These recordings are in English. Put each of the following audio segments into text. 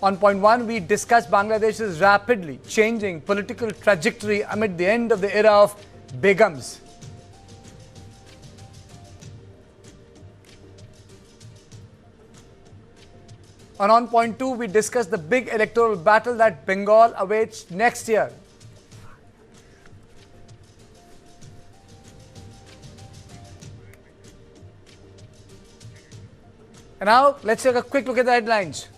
On point 1, we discussed Bangladesh's rapidly changing political trajectory amid the end of the era of Begums. On point 2, we discussed the big electoral battle that Bengal awaits next year. And now, let's take a quick look at the headlines.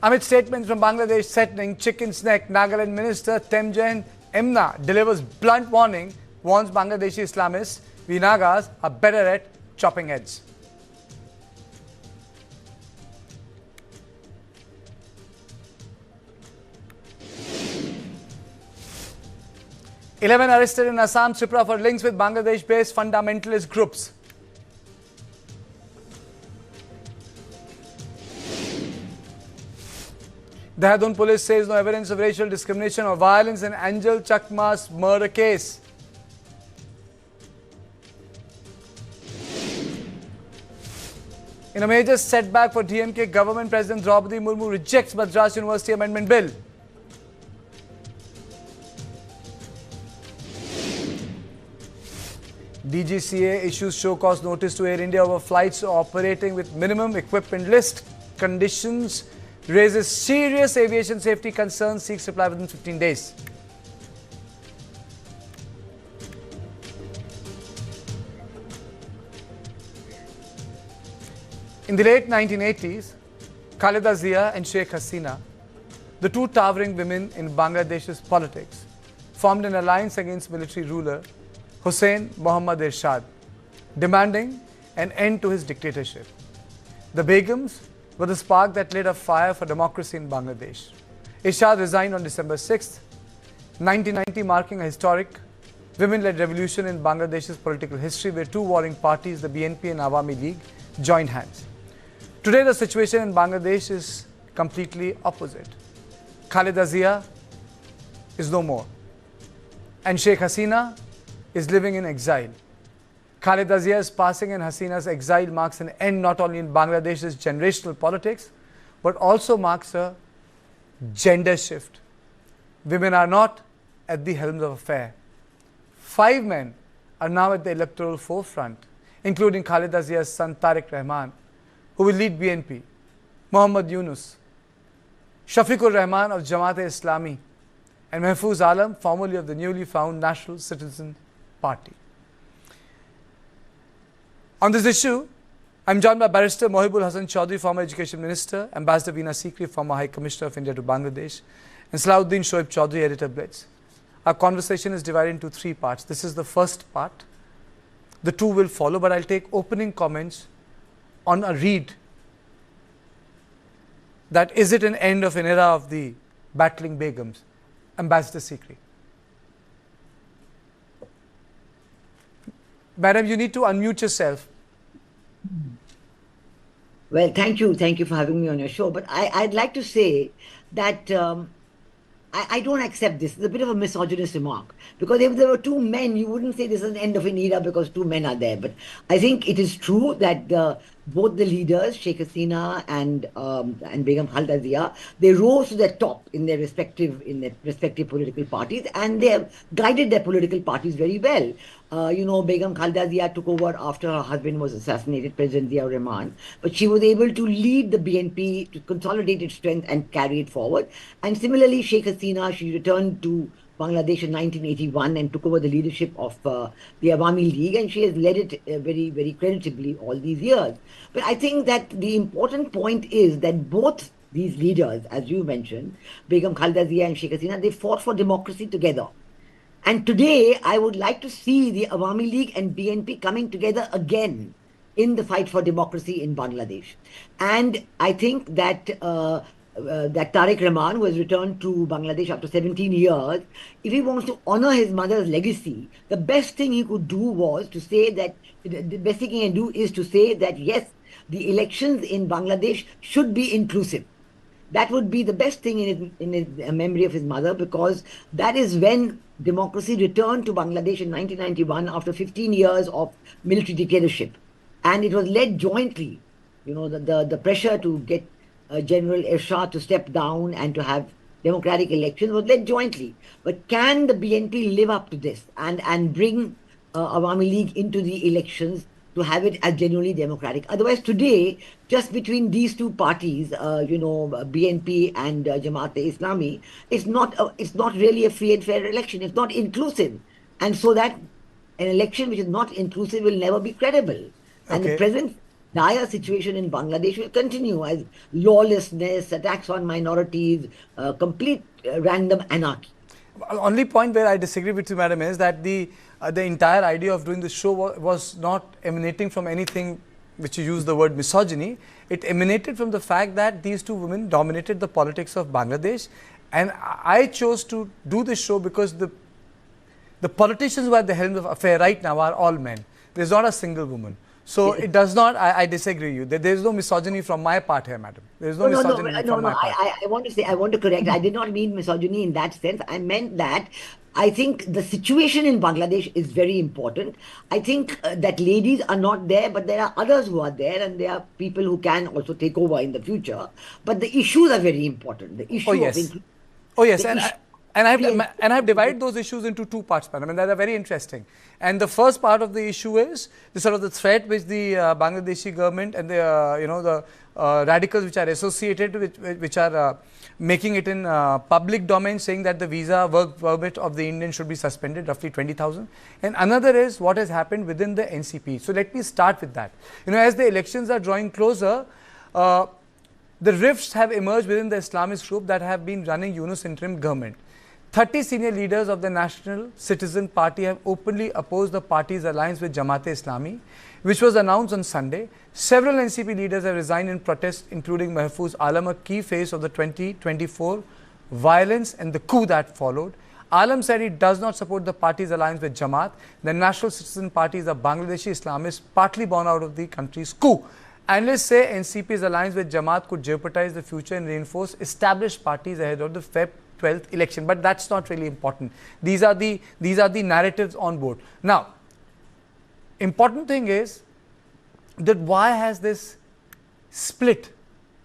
Amid statements from Bangladesh threatening chicken's neck, Nagaland Minister Temjen Emna delivers blunt warning, warns Bangladeshi Islamists, we Nagas are better at chopping heads. Eleven arrested in Assam, Tripura for links with Bangladesh-based fundamentalist groups. Dehradun police says no evidence of racial discrimination or violence in Angel Chakma's murder case. In a major setback for DMK government, President Draupadi Murmu rejects Madras University Amendment Bill. DGCA issues show cause notice to Air India over flights operating with minimum equipment list conditions. Raises serious aviation safety concerns, seeks reply within 15 days. In the late 1980s, Khaleda Zia and Sheikh Hasina, the two towering women in Bangladesh's politics, formed an alliance against military ruler Hussein Mohammad Irshad, demanding an end to his dictatorship. The Begums were the spark that lit a fire for democracy in Bangladesh. Irshad resigned on December 6, 1990, marking a historic women-led revolution in Bangladesh's political history where two warring parties, the BNP and Awami League, joined hands. Today, the situation in Bangladesh is completely opposite. Khaleda Zia is no more, and Sheikh Hasina is living in exile. Khaleda Zia's passing and Hasina's exile marks an end not only in Bangladesh's generational politics, but also marks a gender shift. Women are not at the helm of affairs. 5 men are now at the electoral forefront, including Khaleda Zia's son Tarique Rahman, who will lead BNP, Muhammad Yunus, Shafiqur Rahman of Jamaat-e-Islami, and Mahfuz Alam, formerly of the newly found National Citizen Party. On this issue, I am joined by Barrister Mohibul Hasan Chaudhry, former Education Minister, Ambassador Veena Sikri, former High Commissioner of India to Bangladesh, and Salahuddin Shoaib Chaudhry, Editor Blitz. Our conversation is divided into 3 parts. This is the first part. The 2 will follow, but I'll take opening comments on a read. That is it an end of an era of the battling Begums? Ambassador Sikri. Madam, you need to unmute yourself. Well, thank you. Thank you for having me on your show. But I'd like to say that I don't accept this. It's a bit of a misogynist remark. Because if there were 2 men, you wouldn't say this is an end of an era because 2 men are there. But I think it is true that both the leaders, Sheikh Hasina and Begum Khaleda Zia, they rose to the top in their respective political parties, and they have guided their political parties very well. Begum Khaleda Zia took over after her husband was assassinated, President Ziaur Rahman, but she was able to lead the BNP to consolidate its strength and carry it forward. And similarly, Sheikh Hasina, she returned to Bangladesh in 1981 and took over the leadership of the Awami League, and she has led it very, very creditably all these years. But I think that the important point is that both these leaders, as you mentioned, Begum Khaleda Zia and Sheikh Hasina, they fought for democracy together. And today, I would like to see the Awami League and BNP coming together again in the fight for democracy in Bangladesh. And I think that that Tarique Rahman, who has returned to Bangladesh after 17 years, if he wants to honor his mother's legacy, the best thing he could do was to say that, the best thing he can do is to say that, yes, the elections in Bangladesh should be inclusive. That would be the best thing in his memory of his mother, because that is when democracy returned to Bangladesh in 1991 after 15 years of military dictatorship. And it was led jointly the pressure to get General Ershad to step down and to have democratic elections was led jointly. But can the BNP live up to this and bring Awami League into the elections to have it as genuinely democratic? Otherwise, today, just between these two parties, BNP and Jamaat-e-Islami, it's not really a free and fair election. It's not inclusive, and so that an election which is not inclusive will never be credible. And the Okay. present dire situation in Bangladesh will continue as lawlessness, attacks on minorities, complete random anarchy. Only point where I disagree with you, madam, is that the entire idea of doing the show was not emanating from anything which you use the word misogyny. It emanated from the fact that these two women dominated the politics of Bangladesh, and I chose to do this show because the politicians who are at the helm of affair right now are all men. There's not a single woman. So it does not, I disagree with you. There is no misogyny from my part here, madam. There is no misogyny from my part. I want to say, I want to correct. I did not mean misogyny in that sense. I meant that I think the situation in Bangladesh is very important. I think that ladies are not there, but there are others who are there, and there are people who can also take over in the future. But the issues are very important. The issue Oh yes, of oh yes, the and issue I have divided those issues into two parts, madam, and that are very interesting. And the first part of the issue is the sort of the threat which the Bangladeshi government and the the radicals which are associated which are making it in public domain, saying that the visa work permit of the Indian should be suspended, roughly 20,000. And another is what has happened within the NCP. So let me start with that. As the elections are drawing closer, the rifts have emerged within the Islamist group that have been running Yunus interim government. 30 senior leaders of the National Citizen Party have openly opposed the party's alliance with Jamaat-e-Islami, which was announced on Sunday. Several NCP leaders have resigned in protest, including Mahfuz Alam, a key face of the 2024 violence and the coup that followed. Alam said he does not support the party's alliance with Jamaat. The National Citizen Party is a Bangladeshi Islamist, partly born out of the country's coup. Analysts say NCP's alliance with Jamaat could jeopardize the future and reinforce established parties ahead of the Feb 12th election, but that's not really important. These are the narratives on board. Now, important thing is that why has this split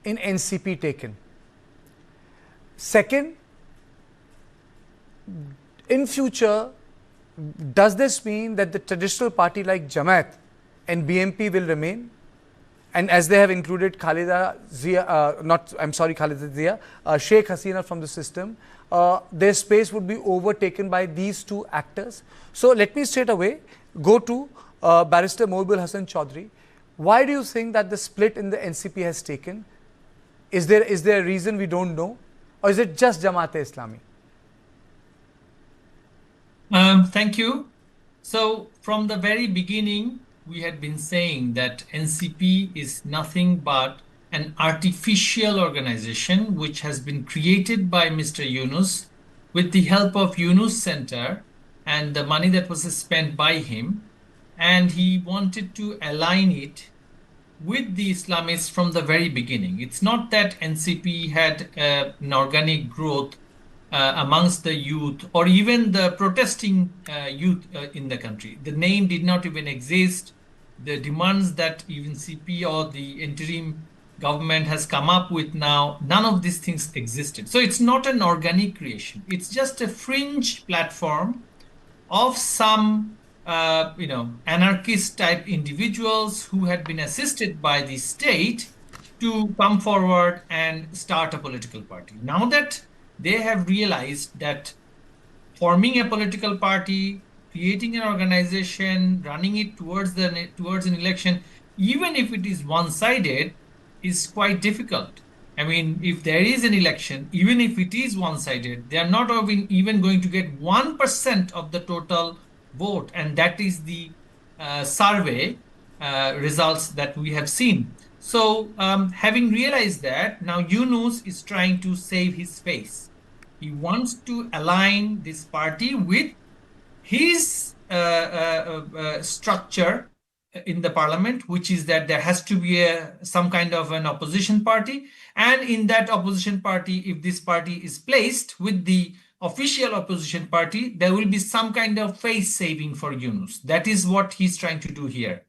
in NCP taken? Second, in future, does this mean that the traditional party like Jamaat and BNP will remain? And as they have included Khaleda Zia, Khaleda Zia, Sheikh Hasina from the system, their space would be overtaken by these two actors. So let me straight away go to Barrister Mohibul Hasan Chaudhry. Why do you think that the split in the NCP has taken? Is there a reason we don't know? Or is it just Jamaat-e-Islami? Thank you. So from the very beginning, we had been saying that NCP is nothing but an artificial organization which has been created by Mr. Yunus with the help of Yunus Center and the money that was spent by him. And he wanted to align it with the Islamists from the very beginning. It's not that NCP had an organic growth amongst the youth or even the protesting youth in the country. The name did not even exist. The demands that even CP or the interim government has come up with now, none of these things existed. So it's not an organic creation. It's just a fringe platform of some anarchist type individuals who had been assisted by the state to come forward and start a political party. Now that they have realized that forming a political party, creating an organization, running it towards an election, even if it is one-sided, is quite difficult. I mean, if there is an election, even if it is one-sided, they are not even going to get 1% of the total vote, and that is the survey results that we have seen. So having realized that, now Yunus is trying to save his face. He wants to align this party with his structure in the parliament, which is that there has to be some kind of an opposition party. And in that opposition party, if this party is placed with the official opposition party, there will be some kind of face saving for Yunus. That is what he's trying to do here.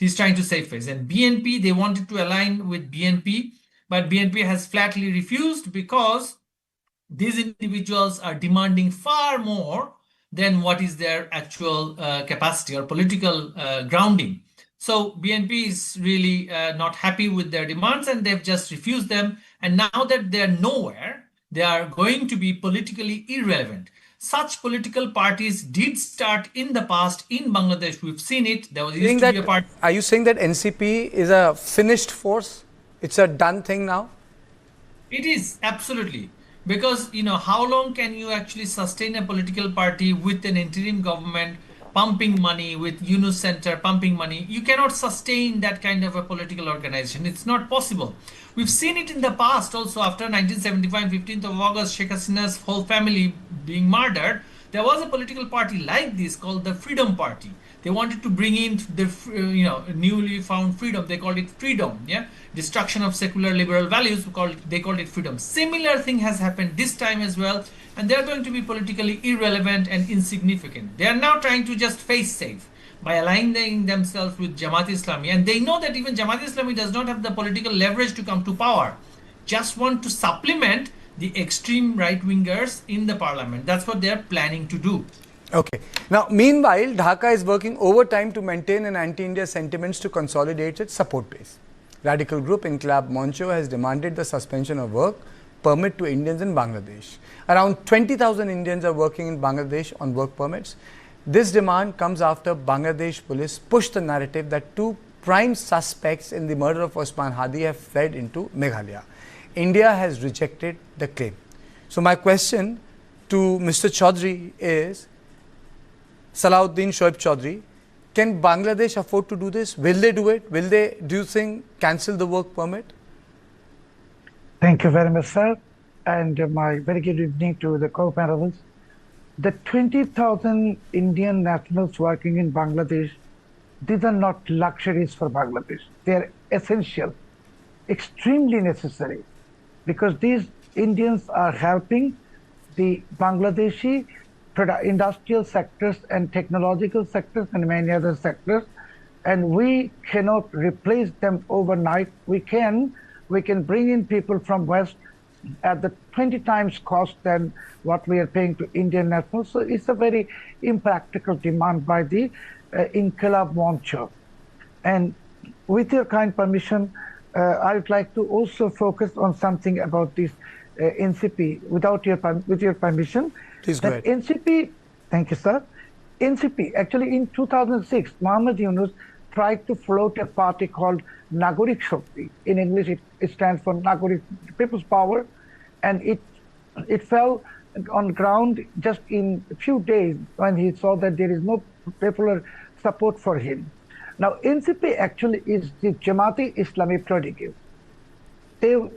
He's trying to save face. And BNP, they wanted to align with BNP, but BNP has flatly refused because these individuals are demanding far more than what is their actual capacity or political grounding. So BNP is really not happy with their demands, and they've just refused them. And now that they're nowhere, they are going to be politically irrelevant. Such political parties did start in the past in Bangladesh. We've seen it. There used to be a party. Are you saying that NCP is a finished force? It's a done thing now? It is, absolutely. Because, how long can you actually sustain a political party with an interim government pumping money, with Yunus Center pumping money? You cannot sustain that kind of a political organization. It's not possible. We've seen it in the past also. After 1975, 15th of August, Sheikh Hasina's whole family being murdered, there was a political party like this called the Freedom Party. They wanted to bring in the newly found freedom. They called it freedom. Yeah, destruction of secular liberal values. They called it freedom. Similar thing has happened this time as well, and they're going to be politically irrelevant and insignificant. They are now trying to just face safe by aligning themselves with Jamaat-e-Islami, and they know that even Jamaat-e-Islami does not have the political leverage to come to power. Just want to supplement the extreme right-wingers in the parliament. That's what they're planning to do. Okay. Now, meanwhile, Dhaka is working overtime to maintain an anti-India sentiments to consolidate its support base. Radical group Inqilab Moncho has demanded the suspension of work permit to Indians in Bangladesh. Around 20,000 Indians are working in Bangladesh on work permits. This demand comes after Bangladesh police pushed the narrative that two prime suspects in the murder of Osman Hadi have fled into Meghalaya. India has rejected the claim. So my question to Mr. Chaudhry is, Salahuddin Shoaib Chaudhry, can Bangladesh afford to do this? Will they do it? Will they, do you think, cancel the work permit? Thank you very much, sir. And my very good evening to the co-panelists. The 20,000 Indian nationals working in Bangladesh, these are not luxuries for Bangladesh. They are essential, extremely necessary, because these Indians are helping the Bangladeshi industrial sectors and technological sectors and many other sectors, and we cannot replace them overnight. We can bring in people from West at the 20 times cost than what we are paying to Indian nationals. So it's a very impractical demand by the Inqilab Moncho. And with your kind permission, I would like to also focus on something about this NCP with your permission. Please go ahead. NCP, thank you, sir. NCP, actually in 2006, Muhammad Yunus tried to float a party called Nagorik Shakti. In English, it stands for Nagorik People's Power, and it fell on ground just in a few days when he saw that there is no popular support for him. Now, NCP actually is the Jamaat-e-Islami prodigy.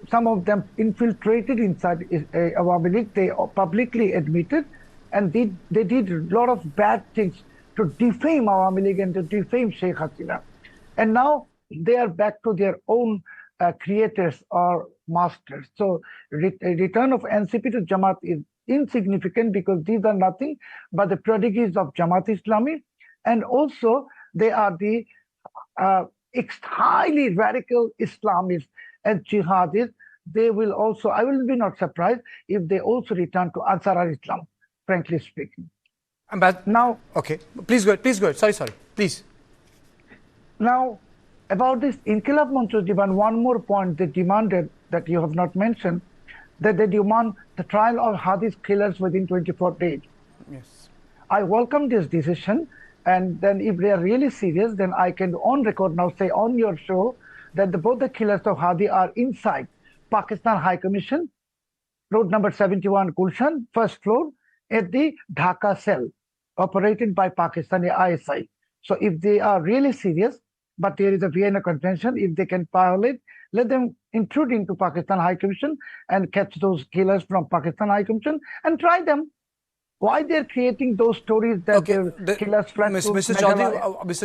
Some of them infiltrated inside Awami League. They publicly admitted, and they did a lot of bad things to defame Awami League and to defame Sheikh Hasina. And now they are back to their own creators or masters. So return of NCP to Jamaat is insignificant because these are nothing but the prodigies of Jamaat-e-Islami, and also they are the highly radical Islamists and jihadis. They will also, I will be not surprised if they also return to Ansar al-Islam, frankly speaking. But now, okay, please go ahead. Sorry, please. Now, about this Inqilab Moncho's demand, one more point they demanded that you have not mentioned, that they demand the trial of Hadi's killers within 24 days. Yes. I welcome this decision, and then if they are really serious, then I can on record now say on your show that both the killers of Hadi are inside Pakistan High Commission, road number 71 Gulshan, first floor, at the Dhaka cell, operated by Pakistani ISI. So if they are really serious, but there is a Vienna Convention, if they can violate, let them intrude into Pakistan High Commission and catch those killers from Pakistan High Commission and try them. Why they're creating those stories that the killers fled to Mr.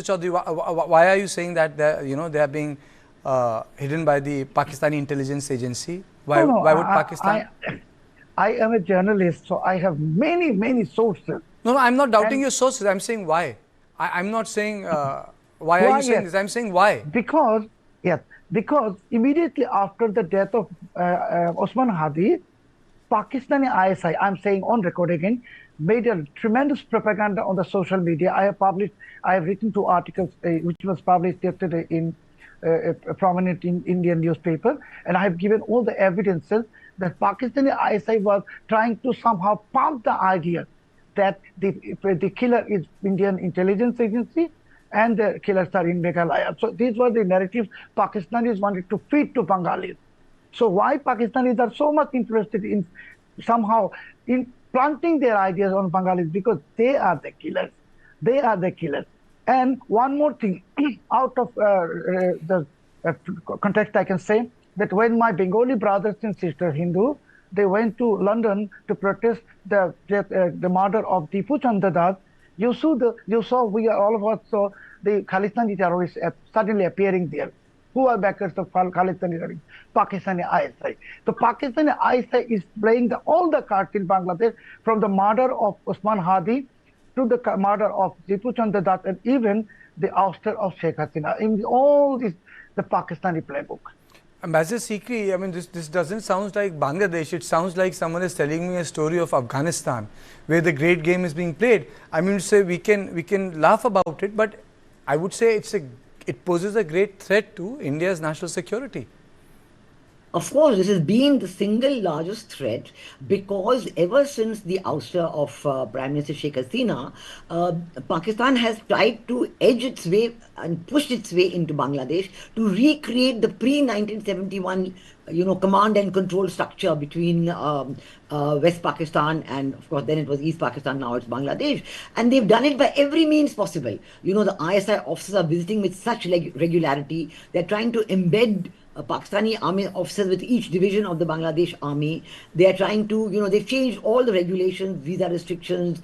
Chaudhry, why are you saying that they are being hidden by the Pakistani intelligence agency? Why would Pakistan? I am a journalist, so I have many sources. No, I'm not doubting your sources. I'm saying why. I'm not saying Why are you saying yes. this? I'm saying why. Because, yes, because immediately after the death of Osman Hadi, Pakistani ISI, I'm saying on record again, made a tremendous propaganda on the social media. I have written two articles which was published yesterday in a prominent Indian newspaper, and I have given all the evidences that Pakistani ISI was trying to somehow pump the idea that the killer is Indian intelligence agency and the killers are in Meghalaya. So these were the narratives Pakistanis wanted to feed to Bengalis. So why Pakistanis are so much interested in somehow in planting their ideas on Bengalis? Because they are the killers. They are the killers. And one more thing, out of the context, I can say that when my Bengali brothers and sisters, Hindu, they went to London to protest the murder of Tipu Chanda Das, you saw, all of us saw the Khalistani terrorists suddenly appearing there. Who are backers of Khalistani terrorists? Pakistani ISI. So Pakistani ISI is playing all the cards in Bangladesh, from the murder of Osman Hadi to the murder of Tipu Chanda Das, and even the ouster of Sheikh Hasina. In all this, the Pakistani playbook. Ambassador Sikri, I mean, this doesn't sound like Bangladesh. It sounds like someone is telling me a story of Afghanistan, where the great game is being played. I mean, to say we can laugh about it, but I would say it poses a great threat to India's national security. Of course, this has been the single largest threat, because ever since the ouster of Prime Minister Sheikh Hasina, Pakistan has tried to edge its way and push its way into Bangladesh to recreate the pre-1971 command and control structure between West Pakistan and, of course, then it was East Pakistan, now it's Bangladesh. And they've done it by every means possible. The ISI officers are visiting with such regularity. They're trying to embed Pakistani army officers with each division of the Bangladesh army. They are trying to, they've changed all the regulations, visa restrictions,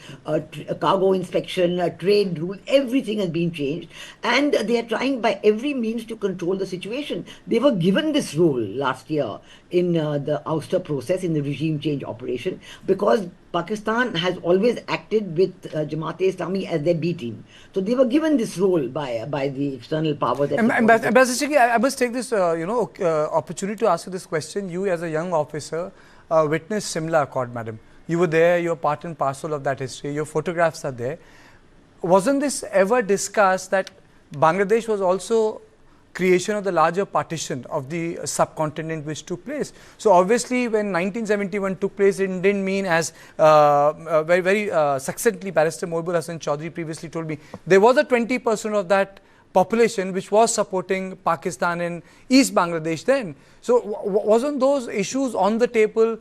cargo inspection, trade rule, everything has been changed. And they are trying by every means to control the situation. They were given this role last year in the ouster process, in the regime change operation, because Pakistan has always acted with Jamaat-e-Islami as their B team. So they were given this role by the external power. Ambassador Sikri, I must take this opportunity to ask you this question. You, as a young officer, witnessed Simla Accord, madam. You were there, you're part and parcel of that history, your photographs are there. Wasn't this ever discussed that Bangladesh was also creation of the larger partition of the subcontinent which took place? So obviously when 1971 took place, it didn't mean, as very succinctly Barrister Mohibul Hasan Chaudhry previously told me, there was a 20% of that population which was supporting Pakistan in East Bangladesh then. So wasn't those issues on the table?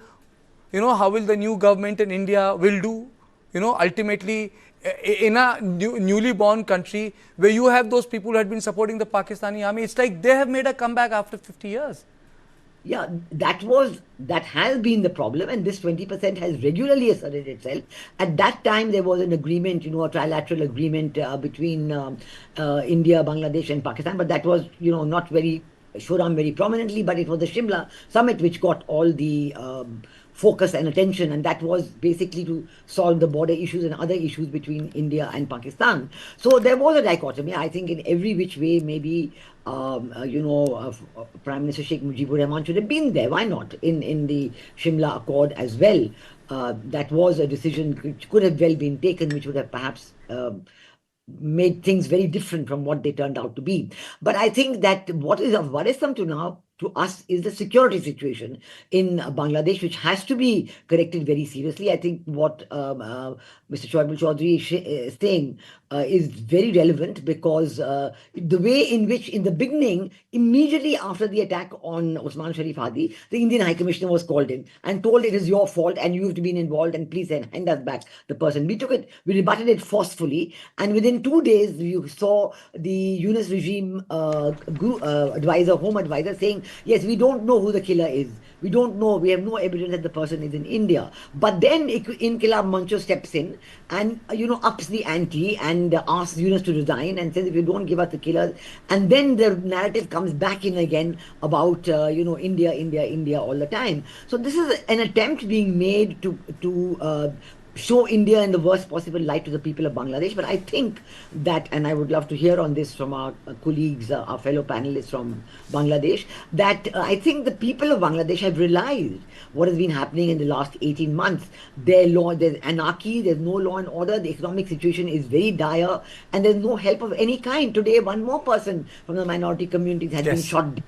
How will the new government in India will do, ultimately in a newly born country where you have those people who had been supporting the Pakistani army? It's like they have made a comeback after 50 years. Yeah, that has been the problem, and this 20% has regularly asserted itself. At that time, there was an agreement, a trilateral agreement between India, Bangladesh, and Pakistan, but that was, not very showed on very prominently. But it was the Shimla summit which got all the focus and attention, and that was basically to solve the border issues and other issues between India and Pakistan. So there was a dichotomy, I think, in every which way. Maybe Prime Minister Sheikh Mujibur Rahman should have been there. Why not in the Shimla Accord as well? That was a decision which could have well been taken, which would have perhaps made things very different from what they turned out to be. But I think that what is worrisome to us is the security situation in Bangladesh, which has to be corrected very seriously. I think what Mr. Shoaib Chaudhry is saying is very relevant, because the way in which, in the beginning, immediately after the attack on Osman Sharif Hadi, the Indian High Commissioner was called in and told it is your fault and you have to be involved and please hand us back the person. We rebutted it forcefully, and within 2 days, you saw the Yunus regime home advisor saying, yes, we don't know who the killer is. We don't know. We have no evidence that the person is in India. But then Inqilab Mancho steps in and, ups the ante and asks Yunus to resign and says, if you don't give us the killers. And then the narrative comes back in again about, India all the time. So this is an attempt being made to show India in the worst possible light to the people of Bangladesh. But I think that, and I would love to hear on this from our colleagues, our fellow panelists from Bangladesh, that I think the people of Bangladesh have realized what has been happening in the last 18 months. There's anarchy, there's no law and order, the economic situation is very dire, and there's no help of any kind. Today, one more person from the minority communities has been shot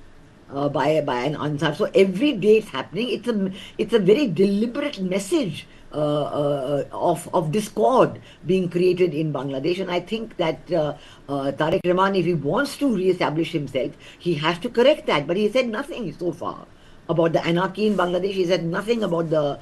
by an Ansar. So every day it's happening. It's a very deliberate message of discord being created in Bangladesh, and I think that Tarique Rahman, if he wants to re-establish himself, he has to correct that. But he said nothing so far about the anarchy in Bangladesh. He said nothing about the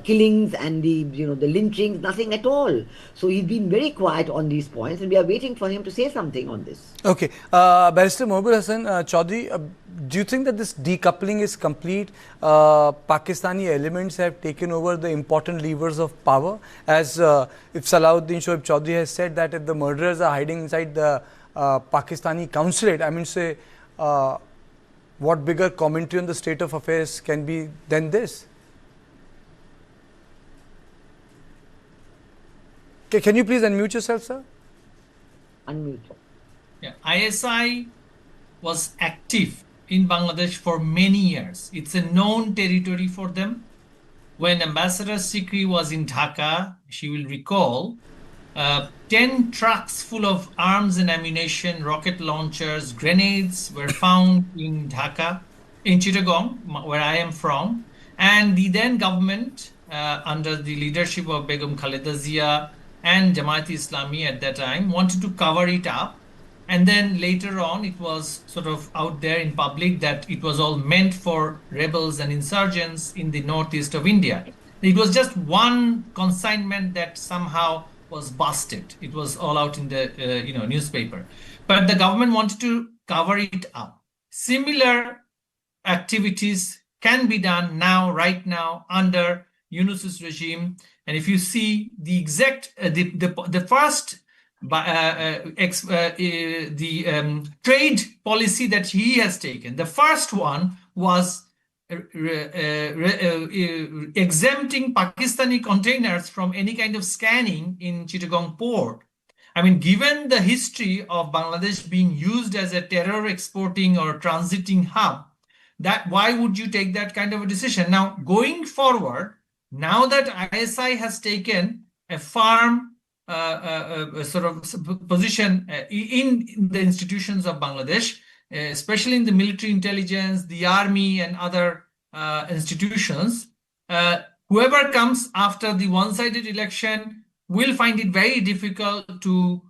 killings and the lynchings, nothing at all. So he's been very quiet on these points, and we are waiting for him to say something on this. Okay, Barrister Mohibur Hasan Chaudhary, do you think that this decoupling is complete? Pakistani elements have taken over the important levers of power, as if Salahuddin Shoaib Chaudhary has said that if the murderers are hiding inside the Pakistani consulate, I mean, say, what bigger commentary on the state of affairs can be than this? Okay, can you please unmute yourself, sir? Unmute. Yeah, ISI was active in Bangladesh for many years. It's a known territory for them. When Ambassador Sikri was in Dhaka, she will recall, 10 trucks full of arms and ammunition, rocket launchers, grenades were found in Dhaka, in Chittagong, where I am from. And the then government, under the leadership of Begum Khaleda Zia and Jamaat-e-Islami at that time, wanted to cover it up. And then later on, it was sort of out there in public that it was all meant for rebels and insurgents in the northeast of India. It was just one consignment that somehow was busted. It was all out in the newspaper. But the government wanted to cover it up. Similar activities can be done now, right now, under Yunus's regime. And if you see the exact, the first trade policy that he has taken, the first one was exempting Pakistani containers from any kind of scanning in Chittagong port. I mean, given the history of Bangladesh being used as a terror exporting or transiting hub, that why would you take that kind of a decision? Now, going forward, now that ISI has taken a firm sort of position in the institutions of Bangladesh, especially in the military intelligence, the army and other institutions, whoever comes after the one-sided election will find it very difficult to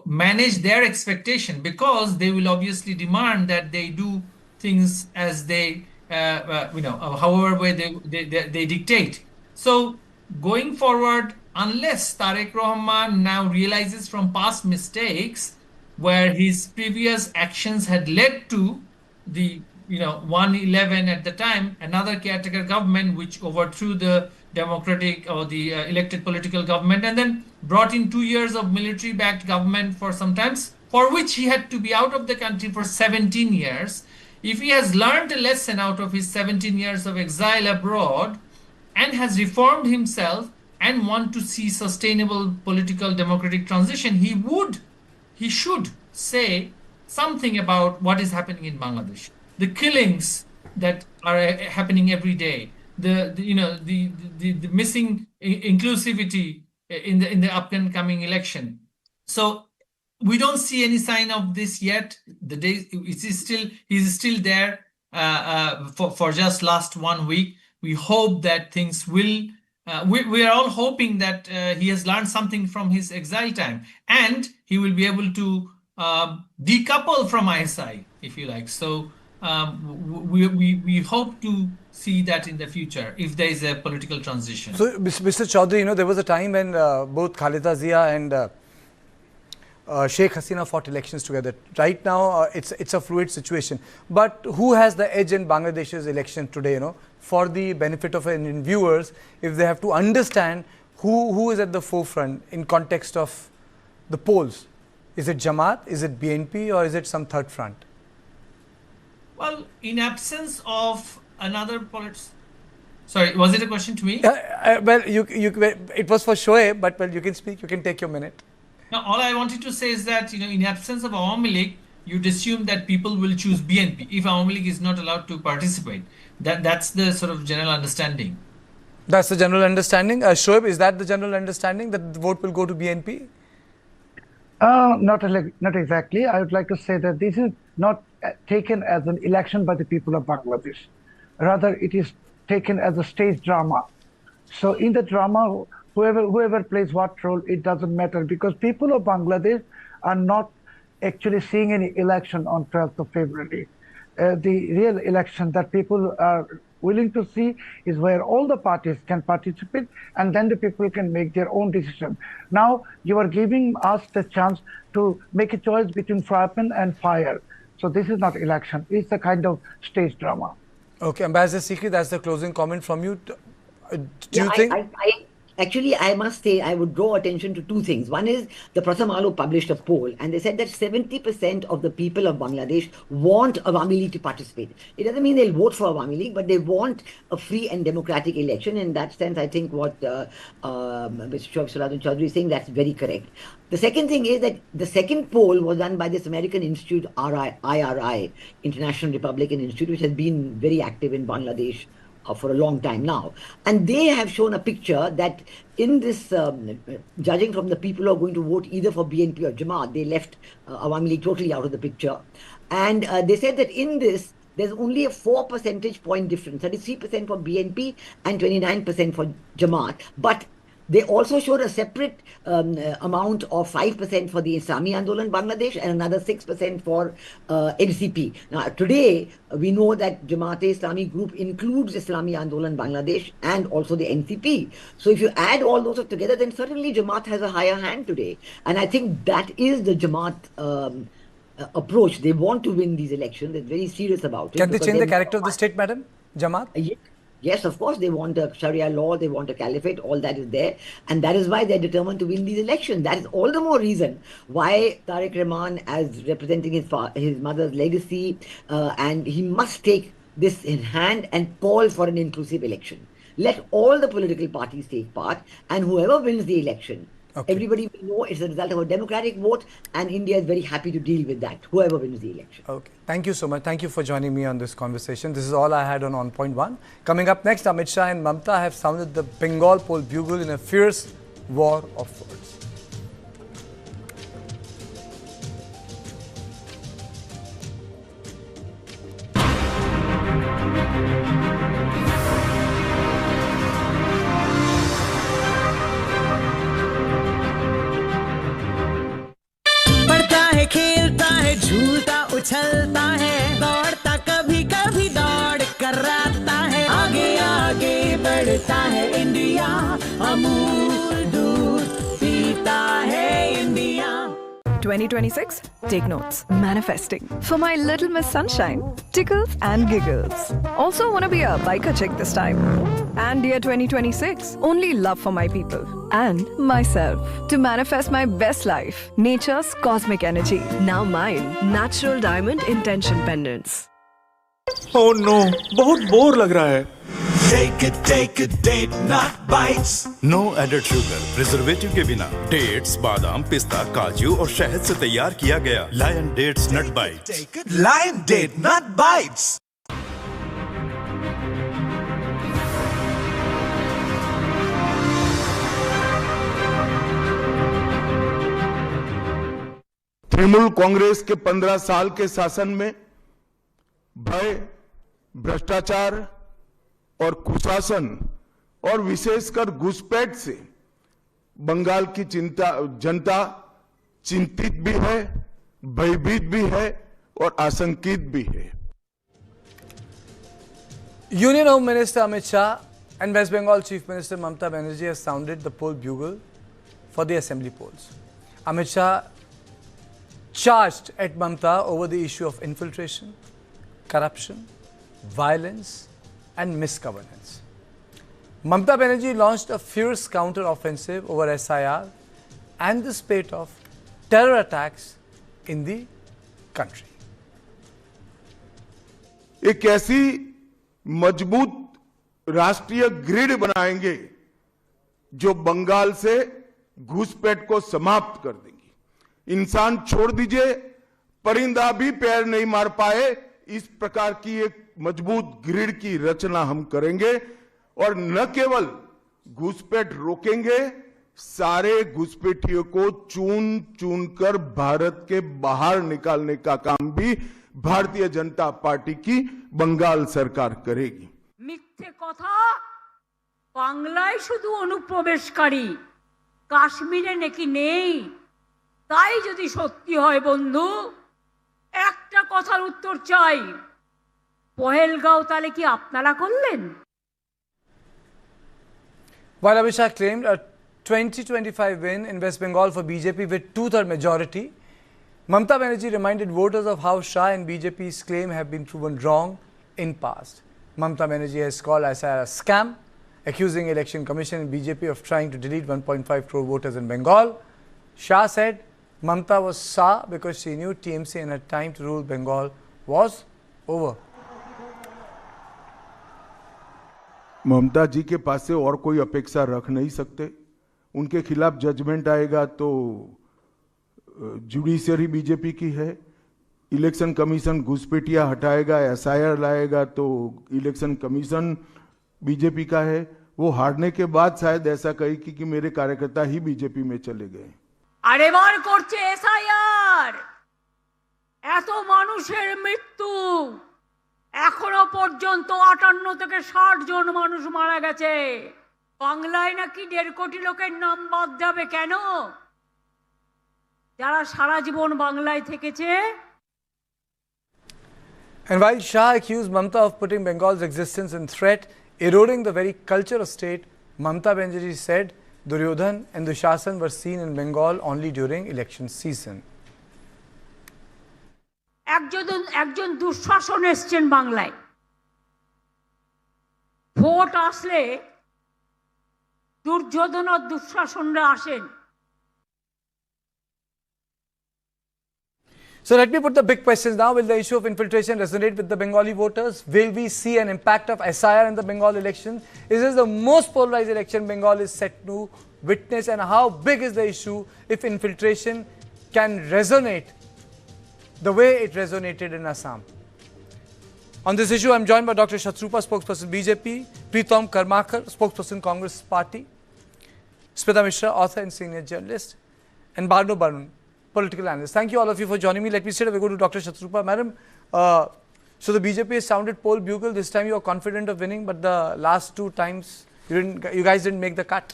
manage their expectation, because they will obviously demand that they do things as they, however way they dictate. So going forward, unless Tarique Rahman now realizes from past mistakes where his previous actions had led to the 111 at the time, another caretaker government which overthrew the democratic or the elected political government, and then brought in 2 years of military-backed government for some times, for which he had to be out of the country for 17 years. If he has learned a lesson out of his 17 years of exile abroad and has reformed himself and want to see sustainable political democratic transition, he should say something about what is happening in Bangladesh. The killings that are happening every day, the missing inclusivity in the upcoming election. So we don't see any sign of this yet. The day he's still there for just last 1 week. We hope that things will. We are all hoping that he has learned something from his exile time, and he will be able to decouple from ISI, if you like. So we hope to see that in the future if there is a political transition. So, Mr. Chaudhary, there was a time when both Khaleda Zia and Sheikh Hasina fought elections together. Right now, it's a fluid situation. But who has the edge in Bangladesh's election today? For the benefit of Indian viewers, if they have to understand who is at the forefront in context of the polls. Is it Jamaat? Is it BNP? Or is it some third front? Well, in absence of another Sorry, was it a question to me? Well, it was for Shoaib, but well, you can speak. You can take your minute. Now, all I wanted to say is that, in absence of Awami League, you'd assume that people will choose BNP if Awami League is not allowed to participate. That's the sort of general understanding. That's the general understanding. Shoaib, is that the general understanding that the vote will go to BNP? Not exactly. I would like to say that this is not taken as an election by the people of Bangladesh. Rather, it is taken as a stage drama. So in the drama, whoever plays what role, it doesn't matter, because people of Bangladesh are not actually seeing any election on 12th of February. The real election that people are willing to see is where all the parties can participate, and then the people can make their own decision. Now you are giving us the chance to make a choice between fry pan and fire. So this is not election, it's a kind of stage drama. Okay, Ambassador Sikri, that's the closing comment from you. Do you think? Actually, I must say, I would draw attention to two things. One is the Pratham Alo published a poll, and they said that 70% of the people of Bangladesh want Awami League to participate. It doesn't mean they'll vote for Awami League, but they want a free and democratic election. In that sense, I think what Mr. Shoaib Chaudhary is saying, that's very correct. The second thing is that the second poll was done by this American institute, IRI, International Republican Institute, which has been very active in Bangladesh for a long time now. And they have shown a picture that in this, judging from the people who are going to vote either for BNP or Jamaat, they left Awami League totally out of the picture. And they said that in this, there's only a 4 percentage point difference, 33% for BNP and 29% for Jamaat. But they also showed a separate amount of 5% for the Islami Andolan Bangladesh and another 6% for NCP. Now, today, we know that Jamaat-e-Islami group includes Islami Andolan Bangladesh and also the NCP. So if you add all those together, then certainly Jamaat has a higher hand today. And I think that is the Jamaat approach. They want to win these elections. They're very serious about it. Can they change the character of the state, madam? Jamaat? Yes, of course, they want a Sharia law, they want a caliphate, all that is there. And that is why they're determined to win these elections. That is all the more reason why Tarique Rahman, as representing his mother's legacy, and he must take this in hand and call for an inclusive election. Let all the political parties take part, and whoever wins the election, everybody will know it's the result of a democratic vote, and India is very happy to deal with that, whoever wins the election. Okay. Thank you so much. Thank you for joining me on this conversation. This is all I had on Point 1. Coming up next, Amit Shah and Mamta have sounded the Bengal poll bugle in a fierce war of words. खेलता है झूलता उछलता है दौड़ता कभी कभी दौड़ कराता है आगे आगे बढ़ता है इंडिया अमूल दूध पीता है India 2026, take notes. Manifesting. For my little Miss Sunshine, tickles and giggles. Also wanna be a biker chick this time. And dear 2026, only love for my people and myself. To manifest my best life, nature's cosmic energy. Now mine, natural diamond intention pendants. Oh no, बहुत bore लग रहा है. Take a date, not bites. No added sugar, preservative के बिना. Dates, बादाम, पिस्ता, काजू और शहद से तैयार किया गया Lion Dates Nut Bites. Lion Date, not bites. Trinamool Congress के 15 साल के शासन में भय, भ्रष्टाचार और कुशासन और विशेषकर घुसपैठ से बंगाल की जनता चिंतित भी है, भयभीत भी है और आशंकित भी है. Union Home Minister Amit Shah and West Bengal Chief Minister Mamta Banerjee have sounded the poll bugle for the assembly polls. Amit Shah charged at Mamta over the issue of infiltration, corruption, violence and misgovernance. Mamta Banerjee launched a fierce counter-offensive over SIR and the spate of terror attacks in the country. एक ऐसी मजबूत राष्ट्रीय grid बनाएंगे जो बंगाल से घुसपैठ को समाप्त कर देंगी। इंसान छोड़ दीजिए, परिंदा भी पैर नहीं मार पाए, इस प्रकार की एक मजबूत ग्रिड की रचना हम करेंगे और न केवल घुसपैठ रोकेंगे, सारे घुसपैठियों को चुन चुन कर भारत के बाहर निकालने का काम भी भारतीय जनता पार्टी की बंगाल सरकार करेगी। মিথ্যে কথা, বাংলায় শুধু অনুপ্রবেশকারী, কাশ্মীরে নাকি নেই। তাই যদি সত্যি হয় বন্ধু, একটা কথার উত্তর চাই, পহেলগাঁও তাহলে কি আপনারা করলেন? While Amit Shah claimed a 2025 win in West Bengal for BJP with two-third majority, Mamata Banerjee reminded voters of how Shah and BJP's claim have been proven wrong in past. Mamata Banerjee has called SIR a scam, accusing Election Commission and BJP of trying to delete 1.5 crore voters in Bengal. Shah said Mamata was sour because she knew TMC and her time to rule Bengal was over. ममता जी के पास से और कोई अपेक्षा रख नहीं सकते। उनके खिलाफ जजमेंट आएगा तो जुडिशरी बीजेपी की है, इलेक्शन कमीशन घुसपैठिया हटाएगा, एसआईआर लाएगा तो इलेक्शन कमीशन बीजेपी का है। वो हारने के बाद शायद ऐसा कहेगी कि मेरे कार्यकर्ता ही बीजेपी में चले गए। আরে বার করছে এসআইআর, এত মানুষের মৃত্যু, এখনো পর্যন্ত 58 থেকে 60 জন মানুষ মারা গেছে। বাংলায় নাকি 1.5 কোটি লোকের নাম বাদ যাবে কেন? যারা সারা জীবন বাংলায় থেকেছে। And while Shah accused Mamata of putting Bengal's existence in threat, eroding the very culture of state, Mamata Banerjee said Duryodhan and Dushasan were seen in Bengal only during election season. একজন দুঃশাসন এসছেন বাংলায়, vote আসলে দুর্যোধন আর দুঃশাসনরা আসেন। So let me put the big questions now. Will the issue of infiltration resonate with the Bengali voters? Will we see an impact of SIR in the Bengal election? Is this the most polarized election Bengal is set to witness? And how big is the issue if infiltration can resonate the way it resonated in Assam? On this issue, I am joined by Dr. Shatrupa, spokesperson BJP, Pritam Karmakar, spokesperson Congress Party, Smita Mishra, author and senior journalist, and Barno Barun, political analyst. Thank you all of you for joining me. Let me straight away go to Dr. Shatrupa. Madam, so the BJP has sounded poll bugle. This time you are confident of winning, but the last two times you guys didn't make the cut.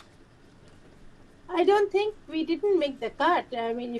I don't think we didn't make the cut. I mean, if